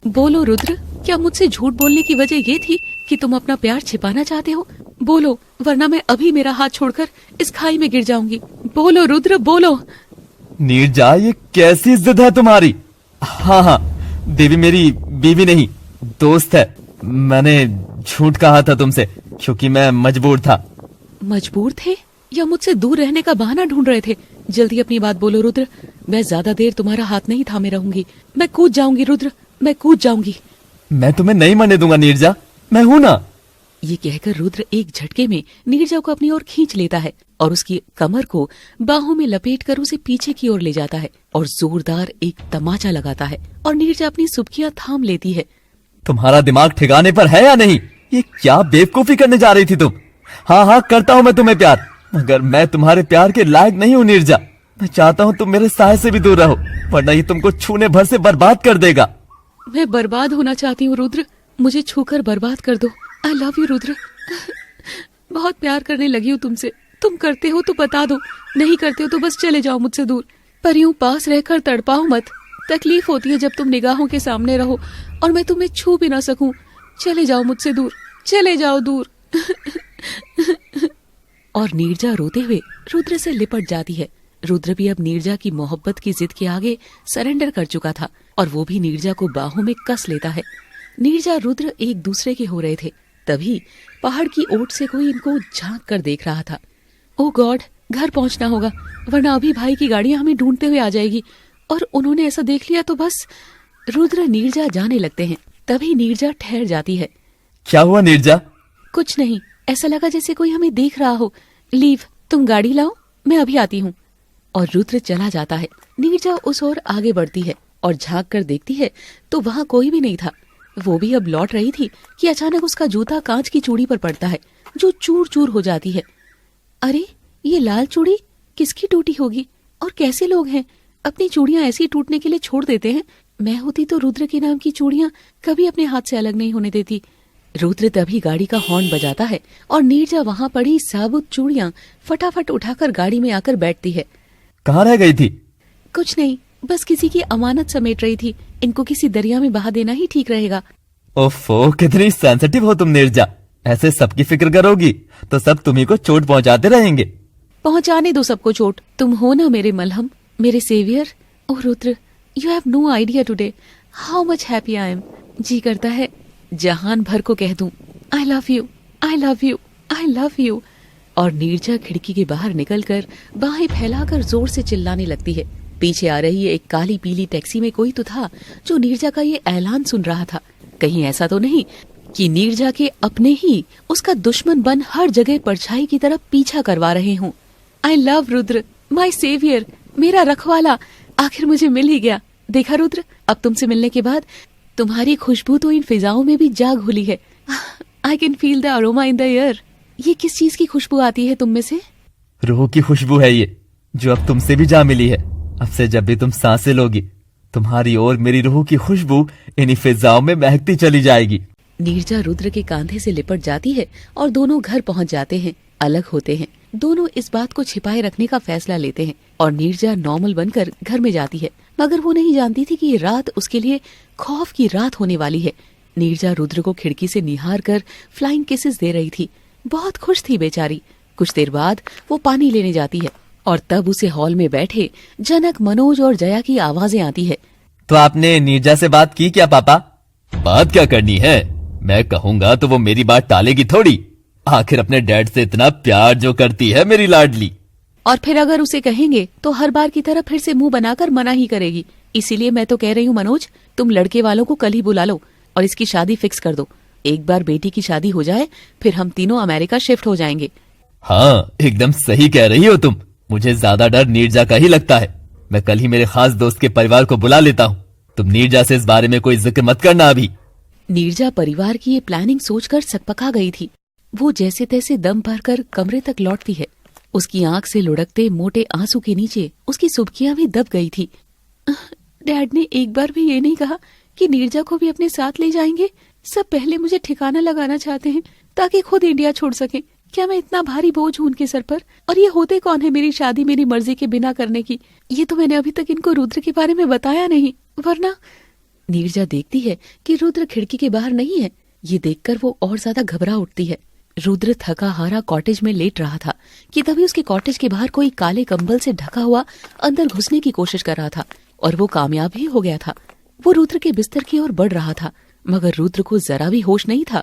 बोलो रुद्र, क्या मुझसे झूठ बोलने की वजह ये थी कि तुम अपना प्यार छिपाना चाहते हो? बोलो, वरना मैं अभी मेरा हाथ छोड़कर इस खाई में गिर जाऊंगी। बोलो रुद्र, बोलो। नीरजा, ये कैसी इज्जत है तुम्हारी? हाँ हाँ, देवी मेरी बीवी नहीं, दोस्त है। मैंने झूठ कहा था तुमसे क्योंकि मैं मजबूर था। मजबूर थे या मुझसे दूर रहने का बहाना ढूंढ रहे थे? जल्दी अपनी बात बोलो रुद्र, मैं ज्यादा देर तुम्हारा हाथ नहीं थामे रहूंगी। मैं कूद जाऊंगी रुद्र, मैं कूद जाऊंगी। मैं तुम्हें नहीं मरने दूंगा नीरजा, मैं हूं ना। ये कहकर रुद्र एक झटके में नीरजा को अपनी ओर खींच लेता है और उसकी कमर को बाहों में लपेटकर उसे पीछे की ओर ले जाता है और जोरदार एक तमाचा लगाता है और नीरजा अपनी सुबकियां थाम लेती है। तुम्हारा दिमाग ठिकाने पर है या नहीं? ये क्या बेवकूफी करने जा रही थी तुम? हाँ हाँ, करता हूँ मैं तुम्हें प्यार, मगर मैं तुम्हारे प्यार के लायक नहीं हूँ नीरजा। मैं चाहता हूँ तुम मेरे साय से भी दूर रहो, वरना ये तुमको छूने भर से बर्बाद कर देगा। मैं बर्बाद होना चाहती हूँ रुद्र, मुझे छूकर बर्बाद कर दो। आई लव यू रुद्र, बहुत प्यार करने लगी हूँ तुमसे। तुम करते हो तो बता दो, नहीं करते हो तो बस चले जाओ मुझसे दूर। पर यूं पास रहकर तड़पाओ मत, तकलीफ होती है जब तुम निगाहों के सामने रहो और मैं तुम्हें छू भी ना सकूं। चले जाओ मुझसे दूर, चले जाओ दूर। और नीरजा रोते हुए रुद्र से लिपट जाती है। रुद्र भी अब नीरजा की मोहब्बत की जिद के आगे सरेंडर कर चुका था और वो भी नीरजा को बाहों में कस लेता है। नीरजा रुद्र एक दूसरे के हो रहे थे, तभी पहाड़ की ओट से कोई इनको झांक कर देख रहा था। ओह गॉड, घर पहुंचना होगा, वरना अभी भाई की गाड़ियां हमें ढूंढते हुए आ जाएगी और उन्होंने ऐसा देख लिया तो बस। रुद्र नीरजा जाने लगते हैं, तभी नीरजा ठहर जाती है। क्या हुआ नीरजा? कुछ नहीं, ऐसा लगा जैसे कोई हमें देख रहा हो। लीव, तुम गाड़ी लाओ, मैं अभी आती हूँ। और रुद्र चला जाता है। नीरजा उस ओर आगे बढ़ती है और झांक कर देखती है तो वहां कोई भी नहीं था। वो भी अब लौट रही थी कि अचानक उसका जूता कांच की चूड़ी पर पड़ता है जो चूर चूर हो जाती है। अरे, ये लाल चूड़ी किसकी टूटी होगी और कैसे लोग हैं अपनी चूड़ियां ऐसी टूटने के लिए छोड़ देते हैं? मैं होती तो रुद्र के नाम की चूड़ियां कभी अपने हाथ से अलग नहीं होने देती। रुद्र तभी गाड़ी का हॉर्न बजाता है और नीरजा वहां पड़ी साबुत चूड़ियां फटाफट उठाकर गाड़ी में आकर बैठती है। कहाँ रह गई थी? कुछ नहीं, बस किसी की अमानत समेट रही थी। इनको किसी दरिया में बहा देना ही ठीक रहेगा। ओफो, कितनी सेंसिटिव हो तुम नीरजा। ऐसे सबकी फिक्र करोगी तो सब तुम्ही को चोट पहुंचाते रहेंगे। पहुंचाने दो सबको चोट, तुम हो ना मेरे मलहम, मेरे saviour. Oh Rudra, you have no idea today how much happy I am. जी करता है जहान भर को कह दूं I love you, I love you, I love you. और नीरजा खिड़की के बाहर निकलकर बाहें फैलाकर जोर से चिल्लाने लगती है। पीछे आ रही एक काली पीली टैक्सी में कोई तो था जो नीरजा का ये ऐलान सुन रहा था। कहीं ऐसा तो नहीं कि नीरजा के अपने ही उसका दुश्मन बन हर जगह परछाई की तरफ पीछा करवा रहे हों। I love Rudra, my saviour, मेरा रखवाला, आखिर मुझे मिल ही गया। देखा रुद्र, अब तुमसे मिलने के बाद तुम्हारी खुशबू तो इन फिजाओं में भी जा घुली है। I can feel the aroma in the air. ये किस चीज की खुशबू आती है तुम में से? रूह की खुशबू है ये, जो अब तुमसे भी जा मिली है। अब से जब भी तुम सांसें लोगी, तुम्हारी और मेरी रूह की खुशबू इन्हीं फिजाओं में महकती चली जाएगी। नीरजा रुद्र के कांधे से लिपट जाती है और दोनों घर पहुंच जाते हैं। अलग होते हैं, दोनों इस बात को छिपाए रखने का फैसला लेते हैं और नीरजा नॉर्मल बनकर घर में जाती है, मगर वो नहीं जानती थी कि ये रात उसके लिए खौफ की रात होने वाली है। नीरजा रुद्र को खिड़की से निहार कर फ्लाइंग किसेस दे रही थी। बहुत खुश थी बेचारी। कुछ देर बाद वो पानी लेने जाती है और तब उसे हॉल में बैठे जनक, मनोज और जया की आवाजें आती है। तो आपने नीरजा से बात की क्या पापा? बात क्या करनी है, मैं कहूंगा तो वो मेरी बात टालेगी थोड़ी। आखिर अपने डैड से इतना प्यार जो करती है मेरी लाडली। और फिर अगर उसे कहेंगे तो हर बार की तरह फिर से मुंह बनाकर मना ही करेगी। इसीलिए मैं तो कह रही हूँ मनोज, तुम लड़के वालों को कल ही बुला लो और इसकी शादी फिक्स कर दो। एक बार बेटी की शादी हो जाए फिर हम तीनों अमेरिका शिफ्ट हो जाएंगे। हाँ, एकदम सही कह रही हो तुम। मुझे ज्यादा डर नीरजा का ही लगता है। मैं कल ही मेरे खास दोस्त के परिवार को बुला लेता हूँ। तुम नीरजा से इस बारे में कोई जिक्र मत करना अभी। नीरजा परिवार की ये प्लानिंग सोचकर सकपका गई थी। वो जैसे तैसे दम भरकर कमरे तक लौटती है। उसकी आंख से लुढ़कते मोटे आंसू के नीचे उसकी सुबकियां भी दब गई थी। डैड ने एक बार भी ये नहीं कहा कि नीरजा को भी अपने साथ ले जाएंगे। सब पहले मुझे ठिकाना लगाना चाहते हैं ताकि खुद इंडिया छोड़ सकें। क्या मैं इतना भारी बोझ हूं उनके सर पर? और ये होते कौन है मेरी शादी मेरी मर्जी के बिना करने की? ये तो मैंने अभी तक इनको रुद्र के बारे में बताया नहीं, वरना नीरजा देखती है कि रुद्र खिड़की के बाहर नहीं है। ये देखकर वो और ज्यादा घबरा उठती है। रुद्र थका हारा कॉटेज में लेट रहा था कि तभी उसके कॉटेज के बाहर कोई काले कंबल से ढका हुआ अंदर घुसने की कोशिश कर रहा था और वो कामयाब भी हो गया था। वो रुद्र के बिस्तर की ओर बढ़ रहा था, मगर रुद्र को जरा भी होश नहीं था।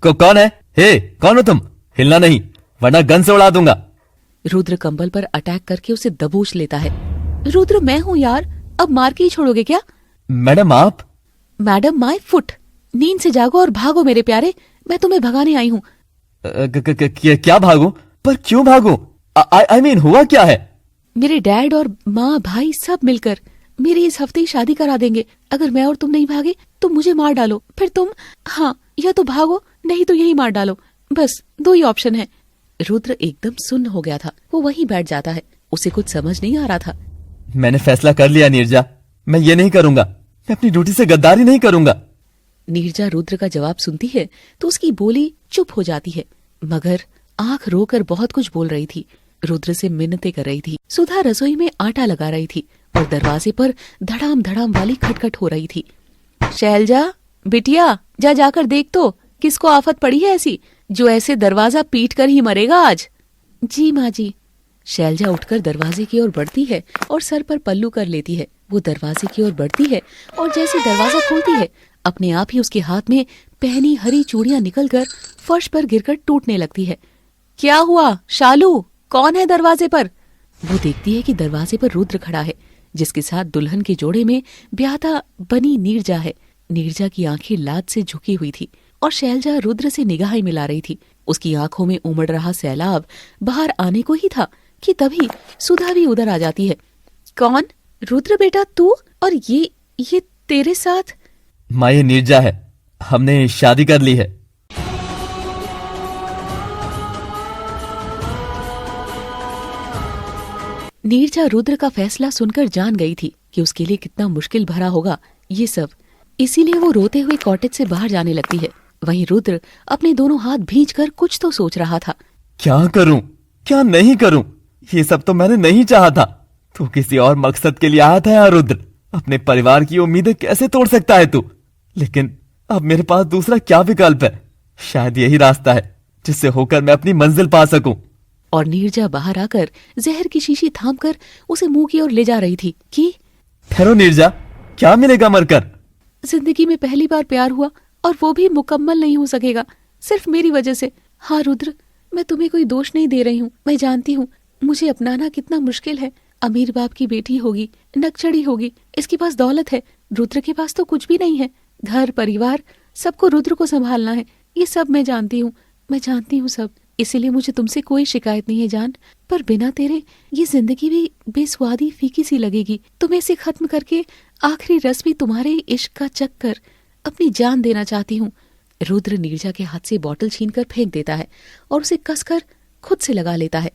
कौन है? हे, कौन हो तुम? हिलना नहीं वरना गन से उड़ा दूंगा। रुद्र कंबल पर अटैक करके उसे दबोच लेता है। रुद्र, मैं हूँ यार, अब मार के ही छोड़ोगे क्या? मैडम आप? Madam my foot. नींद से जागो और भागो मेरे प्यारे, मैं तुम्हें भगाने आई हूँ। क्या भागूं? पर क्यों भागूं? आई मीन हुआ क्या है? मेरे डैड और माँ भाई सब मिलकर मेरी इस हफ्ते ही शादी करा देंगे। अगर मैं और तुम नहीं भागे तो मुझे मार डालो, फिर तुम, हाँ, या तो भागो नहीं तो यही मार डालो। बस 2 ही ऑप्शन है। रुद्र एकदम सुन्न हो गया था। वो वहीं बैठ जाता है। उसे कुछ समझ नहीं आ रहा था। मैंने फैसला कर लिया नीरजा, मैं ये नहीं करूंगा। मैं अपनी ड्यूटी से गद्दारी नहीं करूंगा। नीरजा रुद्र का जवाब सुनती है तो उसकी बोली चुप हो जाती है, मगर आंख रोकर बहुत कुछ बोल रही थी। रुद्र से मिन्नतें कर रही थी। सुधा रसोई में आटा लगा रही थी और दरवाजे पर धड़ाम धड़ाम वाली खटखट हो रही थी। शैलजा बिटिया, जा जाकर देख तो किसको आफत पड़ी है ऐसी, जो ऐसे दरवाजा पीट कर ही मरेगा आज। जी माँ जी। शैलजा उठकर दरवाजे की ओर बढ़ती है और सर पर पल्लू कर लेती है। वो दरवाजे की ओर बढ़ती है और जैसे दरवाजा खोलती है, अपने आप ही उसके हाथ में पहनी हरी चूड़ियां निकलकर फर्श पर गिरकर टूटने लगती है। क्या हुआ शालू, कौन है दरवाजे पर? वो देखती है कि दरवाजे पर रुद्र खड़ा है, जिसके साथ दुल्हन के जोड़े में ब्याहता बनी नीरजा है। नीरजा की आंखें लाज से झुकी हुई थी और शैलजा रुद्र से निगाहें मिला रही थी। उसकी आंखों में उमड़ रहा सैलाब बाहर आने को ही था कि तभी सुधा भी उधर आ जाती है। कौन? रुद्र बेटा तू? और ये तेरे साथ? माँ, ये नीरजा है, हमने शादी कर ली है। नीरजा रुद्र का फैसला सुनकर जान गई थी कि उसके लिए कितना मुश्किल भरा होगा ये सब। इसीलिए वो रोते हुए कॉटेज से बाहर जाने लगती है। वहीं रुद्र अपने दोनों हाथ भींचकर कुछ तो सोच रहा था। क्या करूं, क्या नहीं करूं? ये सब तो मैंने नहीं चाहा था। तू किसी और मकसद के लिए आया था यार रुद्र। अपने परिवार की उम्मीदें कैसे तोड़ सकता है तू? लेकिन अब मेरे पास दूसरा क्या विकल्प है? शायद यही रास्ता है जिससे होकर मैं अपनी मंजिल पा सकूं। और नीरजा बाहर आकर जहर की शीशी थामकर उसे मुंह की ओर ले जा रही थी कि ठहरो नीरजा, क्या मिलेगा मरकर? जिंदगी में पहली बार प्यार हुआ और वो भी मुकम्मल नहीं हो सकेगा, सिर्फ मेरी वजह से। हाँ रुद्र, मैं तुम्हें कोई दोष नहीं दे रही हूँ। मैं जानती हूँ मुझे अपनाना कितना मुश्किल है। अमीर बाप की बेटी होगी, नकचड़ी होगी, इसके पास दौलत है, रुद्र के पास तो कुछ भी नहीं है। घर परिवार सबको रुद्र को संभालना है। ये सब मैं जानती हूँ सब। इसीलिए मुझे तुमसे कोई शिकायत नहीं है जान, पर बिना तेरे ये जिंदगी भी बेस्वादी फीकी सी लगेगी। तुम्हें इसे खत्म करके आखिरी रस भी तुम्हारे इश्क का चख कर अपनी जान देना चाहती हूँ। रुद्र नीरजा के हाथ से बॉटल छीनकर फेंक देता है और उसे कसकर खुद से लगा लेता है।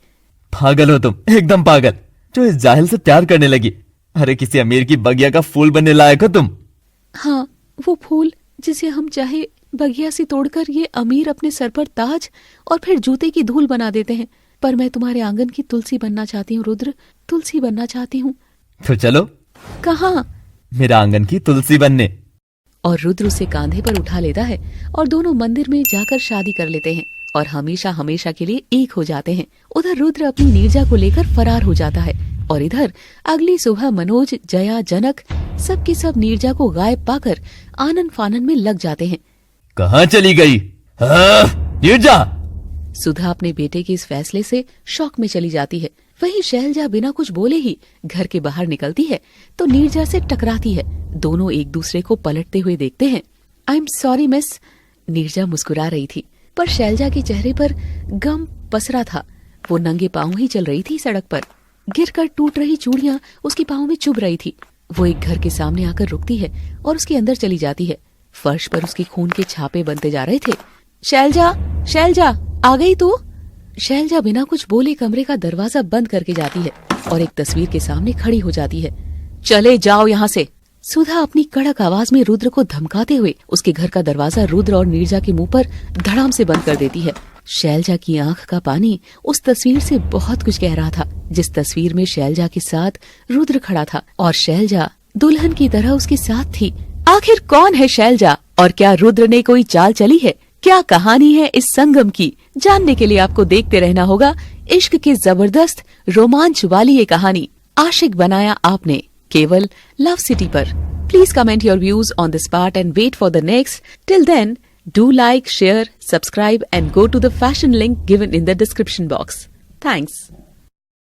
पागल हो तुम, एकदम पागल, जो इस जाहिल से प्यार करने लगी। अरे किसी अमीर की बगिया का फूल बनने लायक हो तुम। हाँ, वो फूल जिसे हम चाहे बगिया से तोड़कर ये अमीर अपने सर पर ताज और फिर जूते की धूल बना देते हैं। पर मैं तुम्हारे आंगन की तुलसी बनना चाहती हूँ रुद्र, तुलसी बनना चाहती हूँ। तो चलो। कहाँ? मेरा आंगन की तुलसी बनने। और रुद्र उसे कांधे पर उठा लेता है और दोनों मंदिर में जाकर शादी कर लेते हैं और हमेशा हमेशा के लिए एक हो जाते हैं। उधर रुद्र अपनी नीरजा को लेकर फरार हो जाता है और इधर अगली सुबह मनोज, जया, जनक सब के सब नीरजा को गायब पाकर आनन फानन में लग जाते हैं। कहाँ चली गई नीरजा? सुधा अपने बेटे के इस फैसले से शॉक में चली जाती है। वहीं शैलजा बिना कुछ बोले ही घर के बाहर निकलती है तो नीरजा से टकराती है। दोनों एक दूसरे को पलटते हुए देखते हैं। I am sorry miss. Neerja मुस्कुरा रही थी पर शैलजा के चेहरे पर गम पसरा था। वो नंगे पांव ही चल रही थी सड़क पर। गिरकर टूट रही चूड़ियां उसके पांव में चुभ रही थी। वो एक घर के सामने आकर रुकती है और उसके अंदर चली जाती है। फर्श पर उसके खून के छापे बनते जा रहे थे। शैलजा, शैलजा, आ गई तू? शैलजा बिना कुछ बोले कमरे का दरवाजा बंद करके जाती है और एक तस्वीर के सामने खड़ी हो जाती है। चले जाओ यहाँ से। सुधा अपनी कड़क आवाज में रुद्र को धमकाते हुए उसके घर का दरवाजा रुद्र और नीरजा के मुंह पर धड़ाम से बंद कर देती है। शैलजा की आंख का पानी उस तस्वीर से बहुत कुछ कह रहा था, जिस तस्वीर में शैलजा के साथ रुद्र खड़ा था और शैलजा दुल्हन की तरह उसके साथ थी। आखिर कौन है शैलजा और क्या रुद्र ने कोई चाल चली है? क्या कहानी है इस संगम की? जानने के लिए आपको देखते रहना होगा इश्क की जबरदस्त रोमांच वाली ये कहानी। आशिक बनाया आपने केवल लव सिटी पर। Please comment your views on this part and wait for the next. Till then, do like, share, subscribe and go to the fashion link given in the description box. Thanks.